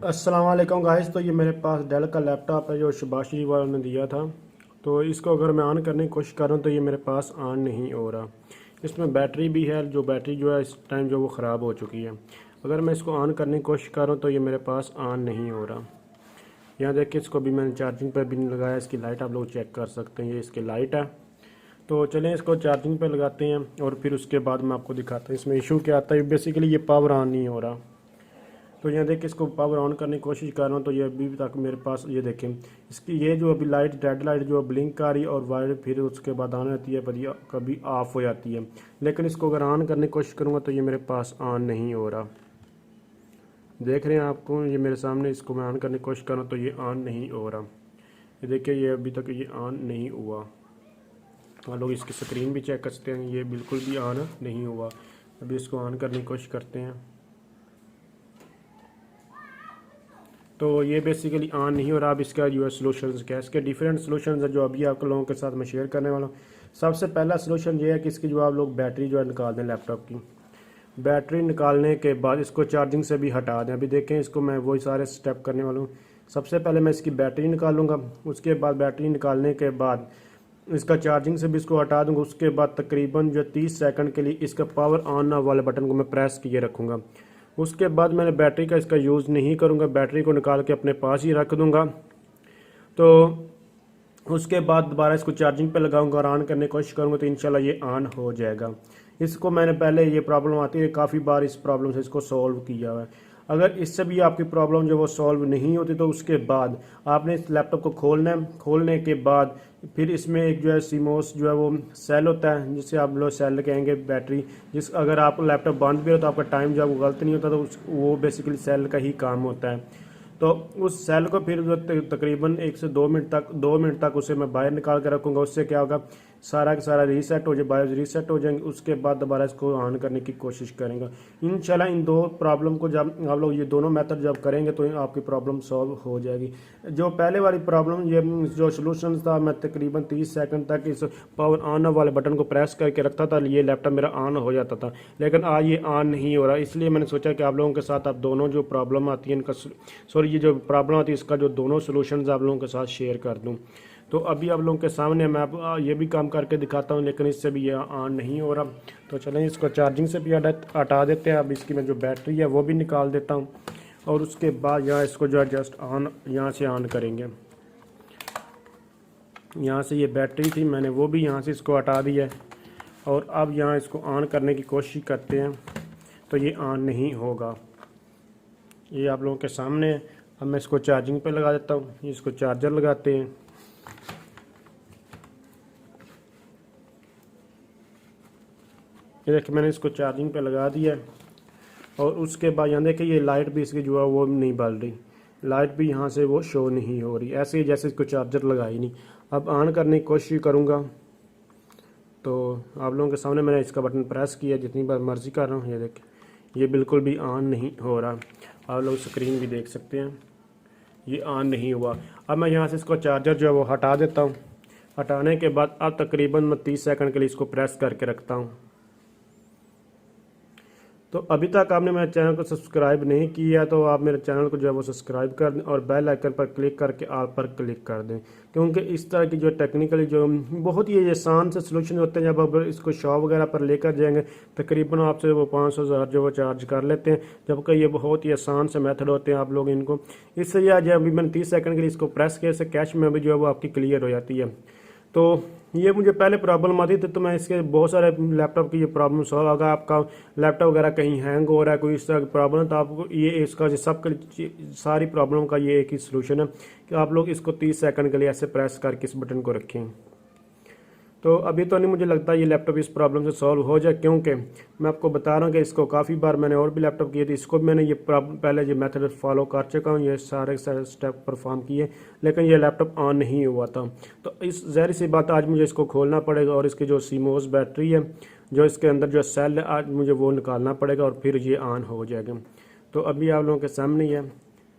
अस्सलाम वालेकुम गाइस। तो ये मेरे पास डेल का लैपटॉप है जो शबाशी वालों ने दिया था। तो इसको अगर मैं ऑन करने की कोशिश कर रहा हूँ तो ये मेरे पास ऑन नहीं हो रहा। इसमें बैटरी भी है, जो बैटरी जो है इस टाइम जो वो ख़राब हो चुकी है। अगर मैं इसको ऑन करने की कोशिश कर रहा हूँ तो ये मेरे पास ऑन नहीं हो रहा। यहाँ देखिए, इसको भी मैंने चार्जिंग पर भी नहीं लगाया। इसकी लाइट आप लोग चेक कर सकते हैं, ये इसकी लाइट है। तो चलें इसको चार्जिंग पर लगाते हैं और फिर उसके बाद मैं आपको दिखाता हूँ इसमें इशू क्या आता है। बेसिकली ये पावर ऑन नहीं हो रहा। तो यहाँ देखिए, इसको पावर ऑन करने की कोशिश कर रहा हूँ तो ये अभी तक मेरे पास, ये देखें इसकी ये जो अभी लाइट, रेड लाइट जो ब्लिंक आ रही है और वाइट फिर उसके बाद ऑन रहती है, कभी ऑफ हो जाती है। लेकिन इसको अगर ऑन करने की कोशिश करूँगा तो ये मेरे पास ऑन नहीं हो रहा। देख रहे हैं आपको, ये मेरे सामने, इसको मैं ऑन करने की कोशिश कर रहा हूँ तो ये ऑन नहीं हो रहा। ये देखिए, ये अभी तक ये ऑन नहीं हुआ। आप लोग इसकी स्क्रीन भी चेक कर सकते हैं, ये बिल्कुल भी ऑन नहीं हुआ। अभी इसको ऑन करने की कोशिश करते हैं तो ये बेसिकली ऑन नहीं हो रहा। अब इसका जो है सोल्यूशन क्या है, इसके डिफरेंट सोल्यूशन है जो अभी आप लोगों के साथ मैं शेयर करने वाला हूँ। सबसे पहला सोल्यूशन ये है कि इसकी जो आप लोग बैटरी जो है निकाल दें लैपटॉप की। बैटरी निकालने के बाद इसको चार्जिंग से भी हटा दें। अभी देखें, इसको मैं वही सारे स्टेप करने वाला हूँ। सबसे पहले मैं इसकी बैटरी निकालूंगा, उसके बाद बैटरी निकालने के बाद इसका चार्जिंग से भी इसको हटा दूंगा। उसके बाद तकरीबन जो 30 सेकंड के लिए इसका पावर ऑन वाले बटन को मैं प्रेस किए रखूँगा। उसके बाद मैंने बैटरी का इसका यूज़ नहीं करूँगा, बैटरी को निकाल के अपने पास ही रख दूँगा। तो उसके बाद दोबारा इसको चार्जिंग पे लगाऊंगा और ऑन करने की कोशिश करूँगा तो इंशाल्लाह ये ऑन हो जाएगा। इसको मैंने पहले, ये प्रॉब्लम आती है काफ़ी बार, इस प्रॉब्लम से इसको सॉल्व किया हुआ है। अगर इससे भी आपकी प्रॉब्लम जो वो सॉल्व नहीं होती तो उसके बाद आपने इस लैपटॉप को खोलना है। खोलने के बाद फिर इसमें एक जो है सीमोस जो है वो सेल होता है, जिससे आप लोग सेल कहेंगे बैटरी, जिस अगर आप लैपटॉप बंद भी हो तो आपका टाइम जब गलत नहीं होता तो वो बेसिकली सेल का ही काम होता है। तो उस सेल को फिर तकरीबन 1 से 2 मिनट तक उसे मैं बाहर निकाल कर रखूँगा। उससे क्या होगा, सारा का सारा रीसेट हो जाए, बायोस रीसेट हो जाएंगे। उसके बाद दोबारा इसको ऑन करने की कोशिश करेंगे इंशाल्लाह। इन दो प्रॉब्लम को जब आप लोग ये दोनों मेथड जब करेंगे तो आपकी प्रॉब्लम सॉल्व हो जाएगी। जो पहले वाली प्रॉब्लम, ये जो सोल्यूशन था, मैं तकरीबन 30 सेकंड तक इस पावर ऑन वाले बटन को प्रेस करके रखता था, ये लैपटॉप मेरा ऑन हो जाता था। लेकिन आज ये ऑन नहीं हो रहा। इसलिए मैंने सोचा कि आप लोगों के साथ आप दोनों जो प्रॉब्लम आती है इनका, सॉरी, ये जो प्रॉब्लम आती है इसका जो दोनों सोल्यूशन आप लोगों के साथ शेयर कर दूँ। तो अभी आप लोगों के सामने मैं ये भी काम करके दिखाता हूँ, लेकिन इससे भी ये ऑन नहीं हो रहा। तो चलें इसको चार्जिंग से भी हटा देते हैं। अब इसकी मैं जो बैटरी है वो भी निकाल देता हूँ और उसके बाद यहाँ इसको जो है जस्ट ऑन, यहाँ से ऑन करेंगे। यहाँ से ये बैटरी थी, मैंने वो भी यहाँ से इसको हटा दिया है और अब यहाँ इसको ऑन करने की कोशिश करते हैं तो ये ऑन नहीं होगा। ये आप लोगों के सामने है। अब मैं इसको चार्जिंग पे लगा देता हूँ। इसको चार्जर लगाते हैं। ये देखिए, मैंने इसको चार्जिंग पे लगा दिया है और उसके बाद यहाँ देखिए, ये लाइट भी इसकी जो है वो नहीं बल रही, लाइट भी यहाँ से वो शो नहीं हो रही, ऐसे ही जैसे इसको चार्जर लगा ही नहीं। अब ऑन करने की कोशिश करूँगा तो आप लोगों के सामने मैंने इसका बटन प्रेस किया, जितनी बार मर्ज़ी कर रहा हूँ। ये देखिए, ये बिल्कुल भी ऑन नहीं हो रहा। आप लोग स्क्रीन भी देख सकते हैं, ये ऑन नहीं हुआ। अब मैं यहाँ से इसको चार्जर जो है वो हटा देता हूँ। हटाने के बाद अब तकरीबन मैं 30 सेकंड के लिए इसको प्रेस करके रखता हूँ। तो अभी तक आपने मेरे चैनल को सब्सक्राइब नहीं किया तो आप मेरे चैनल को जो है वो सब्सक्राइब कर दें और बेल आइकन पर क्लिक करके ऑल पर क्लिक कर दें, क्योंकि इस तरह की जो टेक्निकली जो बहुत ही आसान से सलूशन होते हैं, जब आप इसको शॉप वगैरह पर लेकर जाएंगे तकरीबन आपसे वो 500 जो वो चार्ज कर लेते हैं, जबकि ये बहुत ही आसान से मेथड होते हैं। आप लोग इनको इससे यह जब अभी मैंने 30 सेकंड के लिए इसको प्रेस किया, इससे कैश में भी जो है वो आपकी क्लियर हो जाती है। तो ये मुझे पहले प्रॉब्लम आती थी, तो मैं इसके बहुत सारे लैपटॉप की ये प्रॉब्लम सॉल्व, अगर आपका लैपटॉप वगैरह कहीं हैंग हो रहा है, कोई इस तरह की प्रॉब्लम, तो आपको ये इसका सब सारी प्रॉब्लम का ये एक ही सलूशन है कि आप लोग इसको 30 सेकंड के लिए ऐसे प्रेस करके इस बटन को रखें। तो अभी तो नहीं मुझे लगता ये लैपटॉप इस प्रॉब्लम से सॉल्व हो जाए, क्योंकि मैं आपको बता रहा हूँ कि इसको काफ़ी बार मैंने और भी लैपटॉप किए थे, इसको भी मैंने ये पहले ये मेथड फॉलो कर चुका हूँ, ये सारे स्टेप परफॉर्म किए, लेकिन ये लैपटॉप ऑन नहीं हुआ था। तो इस ज़ाहिर सी बात, आज मुझे इसको खोलना पड़ेगा और इसकी जो सीमोस बैटरी है, जो इसके अंदर जो सेल है, आज मुझे वो निकालना पड़ेगा और फिर ये ऑन हो जाएगा। तो अभी आप लोगों के सामने ही है,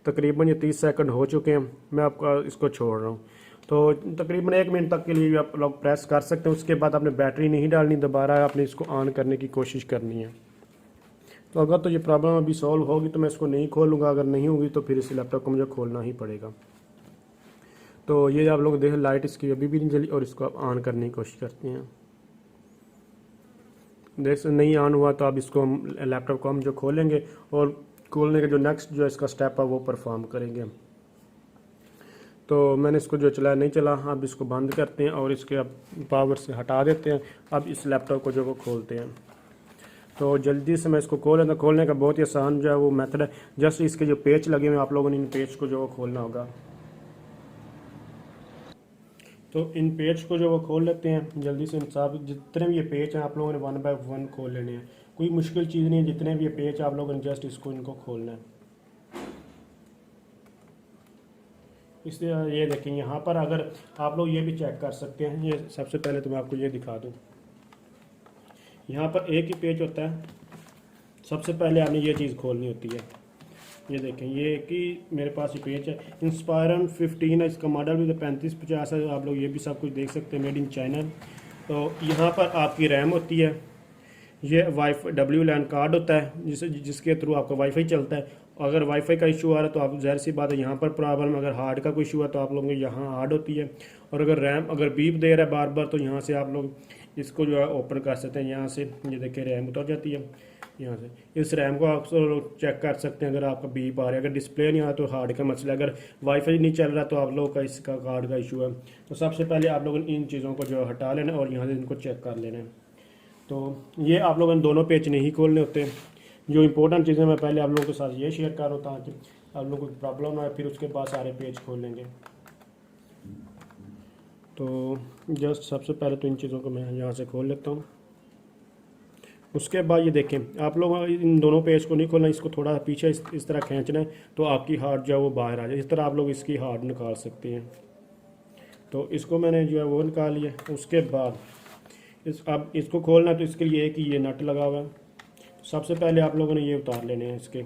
तकरीबन ये 30 सेकंड हो चुके हैं, मैं आपको इसको छोड़ रहा हूँ। तो तकरीबन 1 मिनट तक के लिए आप लोग प्रेस कर सकते हैं। उसके बाद आपने बैटरी नहीं डालनी, दोबारा आपने इसको ऑन करने की कोशिश करनी है। तो अगर तो ये प्रॉब्लम अभी सॉल्व होगी तो मैं इसको नहीं खोलूँगा, अगर नहीं होगी तो फिर इस लैपटॉप को मुझे खोलना ही पड़ेगा। तो ये आप लोग देख, लाइट इसकी अभी भी नहीं जली और इसको आप ऑन करने की कोशिश करते हैं। देख नहीं ऑन हुआ तो अब इसको हम लैपटॉप को हम जो खोलेंगे और खोलने का जो नेक्स्ट जो इसका स्टेप है वो परफॉर्म करेंगे। तो मैंने इसको जो चलाया नहीं चला, अब इसको बंद करते हैं और इसके अब पावर से हटा देते हैं। अब इस लैपटॉप को जो वो खोलते हैं। तो जल्दी से मैं इसको खोलने का बहुत ही आसान जो है वो मेथड है। जस्ट इसके जो पेच लगे हुए हैं आप लोगों ने इन पेच को जो वो खोलना होगा। तो इन पेज को जो वो खोल लेते हैं जल्दी से। इंसाफ जितने भी ये पेज हैं आप लोगों ने 1 बाय 1 खोल लेने हैं, कोई मुश्किल चीज़ नहीं है। जितने भी ये पेज आप लोगों ने जस्ट इनको खोलना है। इसलिए ये देखें यहाँ पर, अगर आप लोग ये भी चेक कर सकते हैं। ये सबसे पहले तो मैं आपको ये दिखा दूँ, यहाँ पर एक ही पेज होता है। सबसे पहले आपने ये चीज़ खोलनी होती है। ये देखें, ये कि मेरे पास ये पेज है, इंस्पायरन 15 है, इसका मॉडल भी 3550 है। आप लोग ये भी सब कुछ देख सकते हैं, मेड इन चाइना। तो यहाँ पर आपकी रैम होती है, ये वाईफाई WLAN कार्ड होता है जिसके थ्रू आपका वाईफाई चलता है। अगर वाईफाई का इशू आ रहा है तो आप ज़ाहिर सी बात है यहाँ पर प्रॉब्लम। अगर हार्ड का कोई इशू है तो आप लोगों के यहाँ हार्ड होती है। और अगर रैम अगर बीप दे रहा है बार बार तो यहाँ से आप लोग इसको जो है ओपन कर सकते हैं। यहाँ से ये देखिए रैम उतर जाती है। यहाँ से इस रैम को आप चेक कर सकते हैं अगर आपका बीप आ रहा है। अगर डिस्प्ले नहीं आ तो हार्ड का मसला, अगर वाईफाई नहीं चल रहा तो आप लोगों का इसका कार्ड का इशू है। तो सबसे पहले आप लोगों ने इन चीज़ों को जो हटा लेना और यहाँ से इनको चेक कर लेना है। तो ये आप लोगों ने दोनों पेज नहीं खोलने होते। जो इंपॉर्टेंट चीज़ें मैं पहले आप लोगों के साथ ये शेयर कर रहा था कि आप लोगों को प्रॉब्लम ना है, फिर उसके बाद सारे पेज खोल लेंगे। तो जस्ट सबसे पहले तो इन चीज़ों को मैं यहाँ से खोल लेता हूँ। उसके बाद ये देखें, आप लोग इन दोनों पेज को नहीं खोलना, इसको थोड़ा पीछे इस तरह खींचना है तो आपकी हार्ड जो है वो बाहर आ जाए। इस तरह आप लोग इसकी हार्ड निकाल सकते हैं। तो इसको मैंने जो है वो निकाल लिया। उसके बाद अब इसको खोलना है तो इसके लिए एक ही ये नट लगा हुआ है। सबसे पहले आप लोगों ने ये उतार लेने हैं, इसके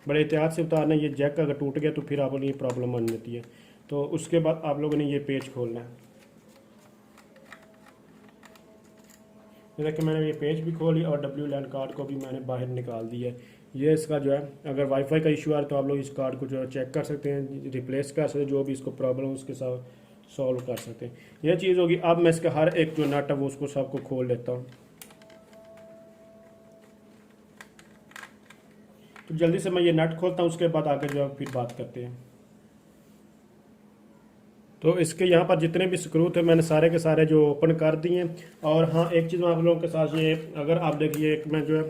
बड़े एहतियात से उतारना है। ये जैक अगर टूट गया तो फिर आप लोगों को प्रॉब्लम बन जाती है। तो उसके बाद आप लोगों ने ये पेज खोलना है। देखिए मैंने ये पेज भी खोली और WLAN कार्ड को भी मैंने बाहर निकाल दिया है। ये इसका जो है अगर वाईफाई का इशू आ रहा है तो आप लोग इस कार्ड को जो है चेक कर सकते हैं, रिप्लेस कर सकते हैं, जो भी इसको प्रॉब्लम उसके साथ सॉल्व कर सकते हैं। यह चीज़ होगी। अब मैं इसका हर एक जो नट है वो उसको सबको खोल लेता हूँ। तो जल्दी से मैं ये नट खोलता हूँ, उसके बाद आगे जो है फिर बात करते हैं। तो इसके यहाँ पर जितने भी स्क्रू थे मैंने सारे के सारे जो ओपन कर दिए। और हाँ, एक चीज़ मैं आप लोगों के साथ ये, अगर आप देखिए एक मैं जो है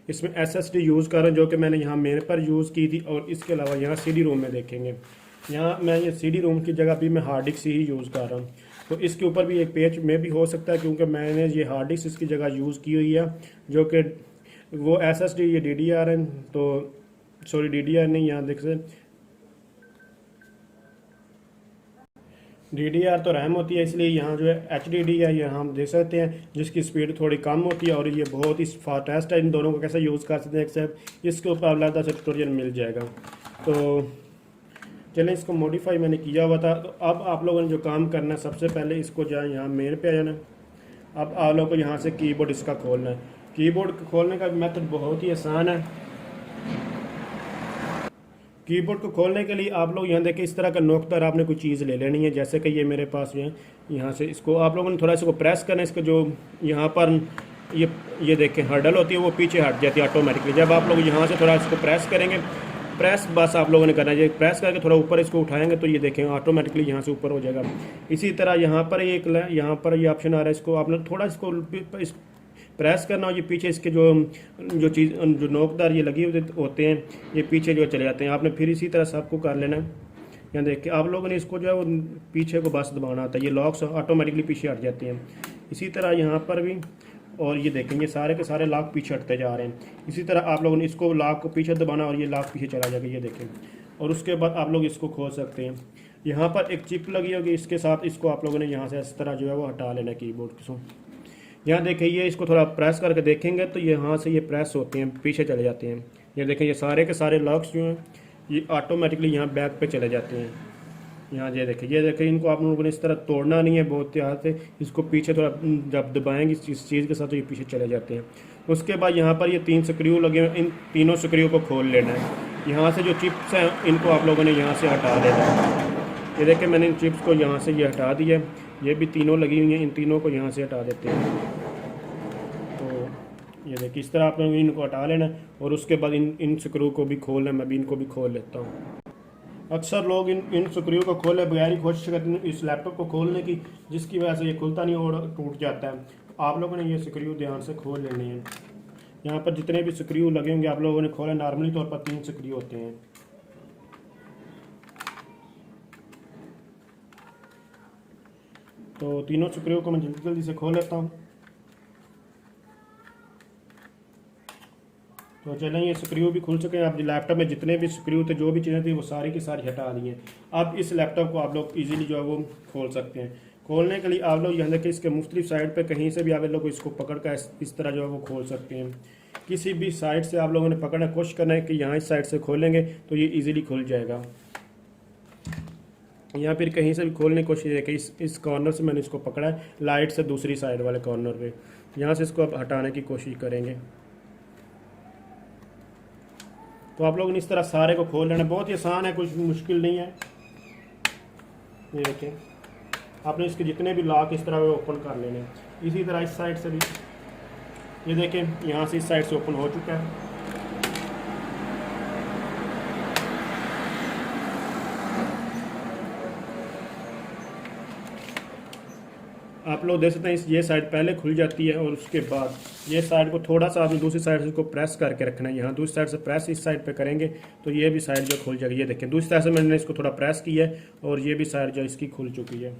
इसमें SSD यूज़ कर रहा हूँ जो कि मैंने यहाँ मेरे पर यूज़ की थी। और इसके अलावा यहाँ CD रोम में देखेंगे, यहाँ मैं ये CD रोम की जगह भी मैं हार्ड डिस्क ही यूज़ कर रहा हूँ। तो इसके ऊपर भी एक पेज में भी हो सकता है क्योंकि मैंने ये हार्ड डिस्क इसकी जगह यूज़ की हुई है, जो कि वो SSD ये DDR है। तो सॉरी DDR नहीं, यहाँ देख सकते DDR तो रैम होती है, इसलिए यहाँ जो है HDD है, यहाँ हम देख सकते हैं जिसकी स्पीड थोड़ी कम होती है। और ये बहुत ही फास्टेस्ट है। इन दोनों को कैसे यूज़ कर सकते हैं एक्सेप्ट इसके ऊपर अलग से ट्यूटोरियल मिल जाएगा। तो चलें, इसको मॉडिफाई मैंने किया हुआ था। तो अब आप लोगों ने जो काम करना है, सबसे पहले इसको जो है यहाँ मेन पे आ जाना। अब आप लोगों को यहाँ से कीबोर्ड इसका खोलना है। कीबोर्ड खोलने का मेथड बहुत ही आसान है। कीबोर्ड को खोलने के लिए आप लोग यहाँ देखें, इस तरह का नोकदार आपने कोई चीज़ ले लेनी है। जैसे कि ये मेरे पास है, यहाँ से इसको आप लोगों ने थोड़ा इसको प्रेस करना है। इसका जो यहाँ पर ये देखें हर्डल होती है वो पीछे हट जाती है ऑटोमेटिकली। जब आप लोग यहाँ से थोड़ा इसको प्रेस करेंगे, प्रेस बस आप लोगों ने करना है। प्रेस करके थोड़ा ऊपर इसको उठाएंगे तो ये देखें ऑटोमेटिकली यहाँ से ऊपर हो जाएगा। इसी तरह यहाँ पर यहाँ पर ये ऑप्शन आ रहा है, इसको आपने थोड़ा इसको प्रेस करना। और ये पीछे इसके जो नोकदार ये लगी होते हैं ये पीछे जो चले जाते हैं। आपने फिर इसी तरह सबको कर लेना है। यहाँ देख के आप लोगों ने इसको जो है वो पीछे को बस दबाना आता है, ये लॉक्स ऑटोमेटिकली पीछे हट जाते हैं। इसी तरह यहाँ पर भी, और ये देखेंगे सारे के सारे लॉक पीछे हटते जा रहे हैं। इसी तरह आप लोगों ने इसको लॉक को पीछे दबाना और ये लॉक पीछे चला जाएगा, ये देखें। और उसके बाद आप लोग इसको खोल सकते हैं। यहाँ पर एक चिप लगी होगी, इसके साथ इसको आप लोगों ने यहाँ से इस तरह जो है वो हटा लेना कीबोर्ड को। यहाँ देखिए, ये इसको थोड़ा प्रेस करके देखेंगे तो यहाँ से ये प्रेस होते हैं, पीछे चले जाते हैं। ये देखें, ये सारे के सारे लॉक्स जो हैं ये ऑटोमेटिकली यहाँ बैक पे चले जाते हैं। यहाँ ये देखिए इनको आप लोगों ने इस तरह तोड़ना नहीं है बहुत ध्यान से, इसको पीछे थोड़ा जब दबाएंगे इस चीज़ के साथ तो ये पीछे चले जाते हैं। उसके बाद यहाँ पर ये 3 स्क्रू लगे हुए, इन तीनों स्क्रू को खोल लेना है। यहाँ से जो चिप्स हैं इनको आप लोगों ने यहाँ से हटा देना है। ये देखिए मैंने इन चिप्स को यहाँ से ये हटा दिया है, ये भी तीनों लगी हुई हैं, इन तीनों को यहाँ से हटा देते हैं। तो ये देखिए इस तरह आप लोग इनको हटा लेना और उसके बाद इन स्क्रू को भी खोलना है। मैं भी इनको भी खोल लेता हूँ। अक्सर लोग इन स्क्रू को खोले बगैर ही कोशिश करते हैं इस लैपटॉप को खोलने की, जिसकी वजह से ये खुलता नहीं और टूट जाता है। आप लोगों ने ये स्क्रू ध्यान से खोल लेने हैं। यहाँ पर जितने भी स्क्रू लगे होंगे आप लोगों ने खोले, नॉर्मली तौर पर 3 स्क्रू होते हैं। तो तीनों स्क्रू को मैं जल्दी जल्दी से खोल लेता हूँ। तो चलें ये स्क्रू भी खुल चुके हैं। अब लैपटॉप में जितने भी स्क्रू थे, जो भी चीज़ें थी, वो सारी की सारी हटा दी हैं। अब इस लैपटॉप को आप लोग इजीली जो है वो खोल सकते हैं। खोलने के लिए आप लोग यहाँ देखिए इसके मुख्तलिफ साइड पे कहीं से भी आप लोग इसको पकड़ कर इस तरह जो है वो खोल सकते हैं। किसी भी साइड से आप लोगों ने पकड़ना कोशिश करना है कि यहाँ इस साइड से खोलेंगे तो ये ईजिली खुल जाएगा। या फिर कहीं से भी खोलने की कोशिश है कि इस कॉर्नर से मैंने इसको पकड़ा है, लाइट से दूसरी साइड वाले कॉर्नर पे, यहाँ से इसको अब हटाने की कोशिश करेंगे। तो आप लोगों ने इस तरह सारे को खोल लेना, बहुत ही आसान है, कुछ मुश्किल नहीं है। ये देखिए आपने इसके जितने भी लॉक इस तरह ओपन कर लेने हैं। इसी तरह इस साइड से भी ये देखें यहाँ से इस साइड से ओपन हो चुका है। आप लोग देख सकते हैं ये साइड पहले खुल जाती है और उसके बाद ये साइड को थोड़ा सा आपने दूसरी साइड से इसको प्रेस करके रखना है। यहाँ दूसरी साइड से प्रेस इस साइड पे करेंगे तो ये भी साइड जो खुल जाएगी। ये देखें दूसरी साइड से मैंने इसको थोड़ा प्रेस किया है और ये भी साइड जो इसकी खुल चुकी है।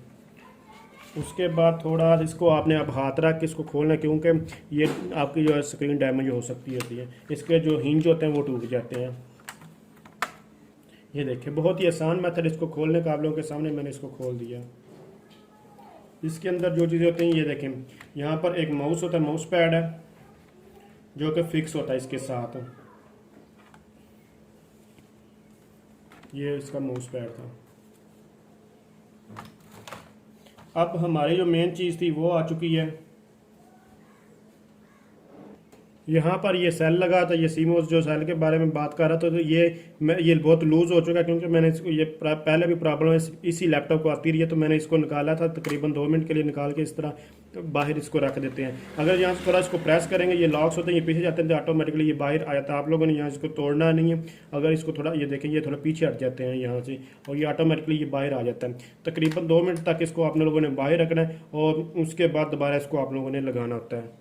उसके बाद थोड़ा इसको आपने अब हाथ रख के इसको खोलना है, क्योंकि ये आपकी जो है स्क्रीन डैमेज हो सकती है। इसके जो हिंज होते हैं वो टूट जाते हैं। ये देखिए बहुत ही आसान मेथड इसको खोलने का आप लोगों के सामने मैंने इसको खोल दिया। इसके अंदर जो चीज़ें होती हैं ये देखें, यहाँ पर एक माउस होता है, माउस पैड है जो कि फिक्स होता है इसके साथ। ये इसका माउस पैड था। अब हमारी जो मेन चीज़ थी वो आ चुकी है। यहाँ पर ये सेल लगा था, ये सीमोस जो सेल के बारे में बात कर रहा था, तो ये बहुत लूज़ हो चुका है, क्योंकि मैंने इसको ये पहले भी प्रॉब्लम इसी लैपटॉप को आती रही है। तो मैंने इसको निकाला था, तकरीबन 2 मिनट के लिए निकाल के इस तरह बाहर इसको रख देते हैं। अगर यहाँ से थोड़ा इसको प्रेस करेंगे, ये लॉक्स होते हैं, ये पीछे जाते हैं तो ऑटोमेटिकली ये बाहर आ जाता है। आप लोगों ने यहाँ इसको तोड़ना नहीं है। अगर इसको थोड़ा ये देखें, ये थोड़ा पीछे हट जाते हैं यहाँ से और ये ऑटोमेटिकली ये बाहर आ जाता है। तकरीबन 2 मिनट तक इसको आप लोगों ने बाहर रखना है और उसके बाद दोबारा इसको आप लोगों ने लगाना होता है।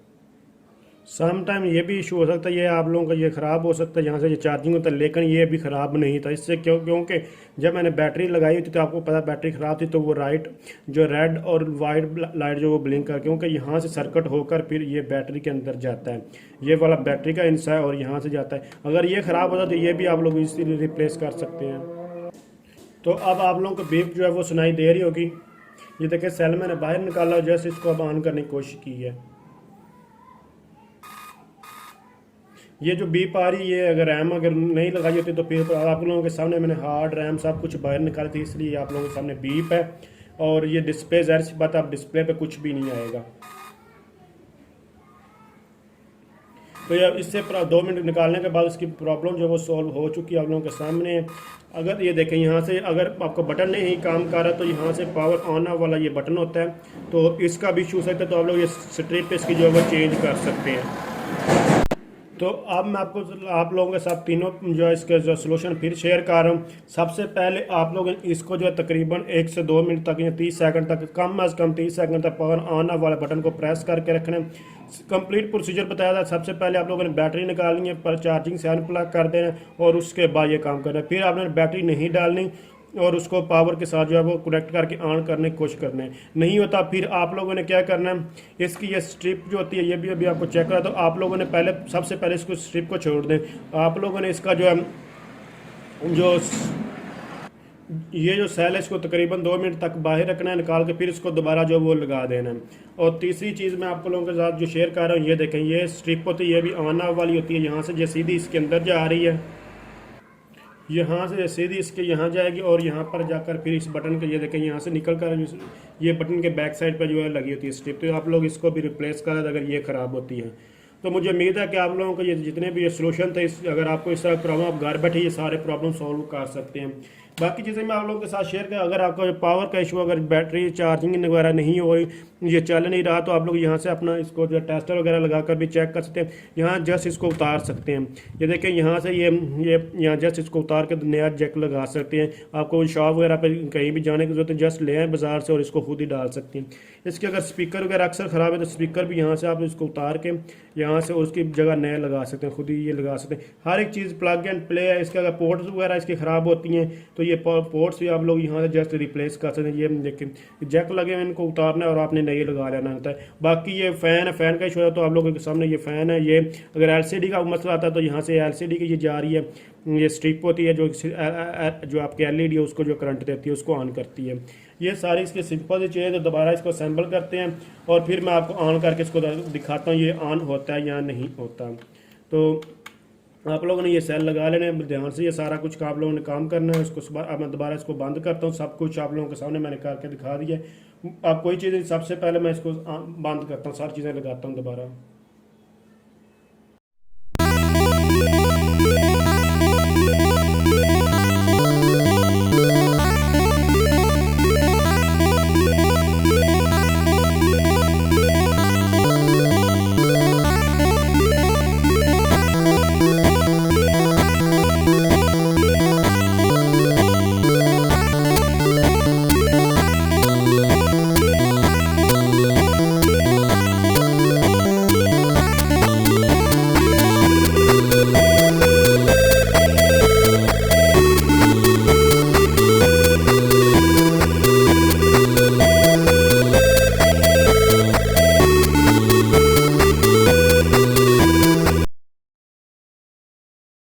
सम टाइम ये भी इशू हो सकता है, ये आप लोगों का ये ख़राब हो सकता है, यहाँ से ये चार्जिंग होता है, लेकिन ये भी ख़राब नहीं था। इससे क्योंकि जब मैंने बैटरी लगाई थी तो आपको पता बैटरी ख़राब थी, तो वो राइट जो रेड और वाइट लाइट जो वो ब्लिंक कर, क्योंकि यहाँ से सर्किट होकर फिर ये बैटरी के अंदर जाता है। ये वाला बैटरी का हिस्सा है और यहाँ से जाता है। अगर ये ख़राब होता तो ये भी आप लोग इसीलिए रिप्लेस कर सकते हैं। तो अब आप लोगों को बीप जो है वो सुनाई दे रही होगी। ये देखिए सेल मैंने बाहर निकाला, जैसे इसको अब ऑन करने की कोशिश की है। ये जो बीप आ रही है, अगर रैम अगर नहीं लगाई होती तो फिर आप लोगों के सामने मैंने हार्ड रैम सब कुछ बाहर निकाली थी, इसलिए आप लोगों के सामने बीप है। और ये डिस्प्ले ज़ाहिर सी बात, आप डिस्प्ले पे कुछ भी नहीं आएगा। तो ये इससे 2 मिनट निकालने के बाद इसकी प्रॉब्लम जो वो सॉल्व हो चुकी है आप लोगों के सामने। अगर ये देखें यहाँ से अगर आपको बटन नहीं काम कर रहा तो यहाँ से पावर ऑन ऑफ वाला ये बटन होता है, तो इसका भी इशू हो सकता है। तो आप लोग ये स्ट्रिप इसकी जो है वो चेंज कर सकते हैं। तो अब मैं आप लोगों के साथ तीनों जो है इसके जो सोल्यूशन फिर शेयर कर रहा हूँ। सबसे पहले आप लोग इसको जो है तकरीबन 1 से 2 मिनट तक या 30 सेकंड तक, कम अज़ कम 30 सेकंड तक पावर ऑन ऑफ वाले बटन को प्रेस करके रखना है। कंप्लीट प्रोसीजर बताया था। सबसे पहले आप लोगों ने बैटरी निकालनी है, पर चार्जिंग से अनप्लग कर देना और उसके बाद ये काम करना है। फिर आपने बैटरी नहीं डालनी और उसको पावर के साथ जो है वो कनेक्ट करके ऑन करने की कोशिश करना है। नहीं होता फिर आप लोगों ने क्या करना है, इसकी ये स्ट्रिप जो होती है ये भी अभी आपको चेक करा, तो आप लोगों ने सबसे पहले इसको स्ट्रिप को छोड़ दें। आप लोगों ने इसका जो है ये जो सेल है इसको तकरीबन 2 मिनट तक बाहर रखना है निकाल के, फिर इसको दोबारा जो वो लगा देना है। और तीसरी चीज़ मैं आप लोगों के साथ जो शेयर कर रहा हूँ, ये देखें ये स्ट्रिप होती है, ये भी ऑन ऑफ वाली होती है। यहाँ से जो सीधी इसके अंदर जा रही है, यहाँ से सीधी इसके यहाँ जाएगी और यहाँ पर जाकर फिर इस बटन के, ये देखें यहाँ से निकल कर ये बटन के बैक साइड पर जो है लगी होती है स्ट्रिप, तो आप लोग इसको भी रिप्लेस करें अगर ये ख़राब होती है। तो मुझे उम्मीद है कि आप लोगों को ये जितने भी ये सोल्यूशन थे, इस अगर आपको इस तरह प्रॉब्लम, आप घर बैठे ये सारे प्रॉब्लम सॉल्व कर सकते हैं। बाकी चीज़ें मैं आप लोगों के साथ शेयर करें, अगर आपको पावर का इशू, अगर बैटरी चार्जिंग वगैरह नहीं हो रही, ये चल नहीं रहा, तो आप लोग यहाँ से अपना इसको जो टेस्टर वगैरह लगाकर भी चेक कर सकते हैं। यहाँ जस्ट इसको उतार सकते हैं, ये देखें यहाँ से ये यहाँ जस्ट इसको उतार के नया जैक लगा सकते हैं। आपको शॉप वगैरह पर कहीं भी जाने की जरूरत है, जस्ट ले आए बाजार से और इसको खुद ही डाल सकते हैं। इसके अगर स्पीकर वगैरह अक्सर ख़राब है तो स्पीकर भी यहाँ से आप इसको उतार के यहाँ से उसकी जगह नया लगा सकते हैं, खुद ही ये लगा सकते हैं। हर एक चीज़ प्लग एंड प्ले है। इसके अगर पोर्ट्स वगैरह इसकी ख़राब होती हैं तो ये पोर्ट्स भी आप लोग यहाँ से जस्ट रिप्लेस कर सकते हैं। ये देखिए जैक लगे हुए, इनको उतारना है और आपने नए लगा लेना होता है। बाकी ये फ़ैन है, फ़ैन का इशू है तो आप लोगों के सामने ये फ़ैन है। ये अगर एलसीडी का मसला आता है तो यहाँ से एलसीडी की ये जा रही है, ये स्ट्रिप होती है जो आपकी एलईडी है उसको जो करंट देती है उसको ऑन करती है। ये सारी इसकी सिंपल सी चीज़ है। तो दोबारा इसको असेंबल करते हैं और फिर मैं आपको ऑन करके इसको दिखाता हूँ ये ऑन होता है या नहीं होता। तो आप लोगों ने ये सेल लगा लेने हैं ध्यान से, ये सारा कुछ का आप लोगों ने काम करना है। इसको अब मैं दोबारा इसको बंद करता हूँ, सब कुछ आप लोगों के सामने मैंने करके दिखा दिया है। अब कोई चीज़ सबसे पहले मैं इसको बंद करता हूँ, सारी चीज़ें लगाता हूँ दोबारा।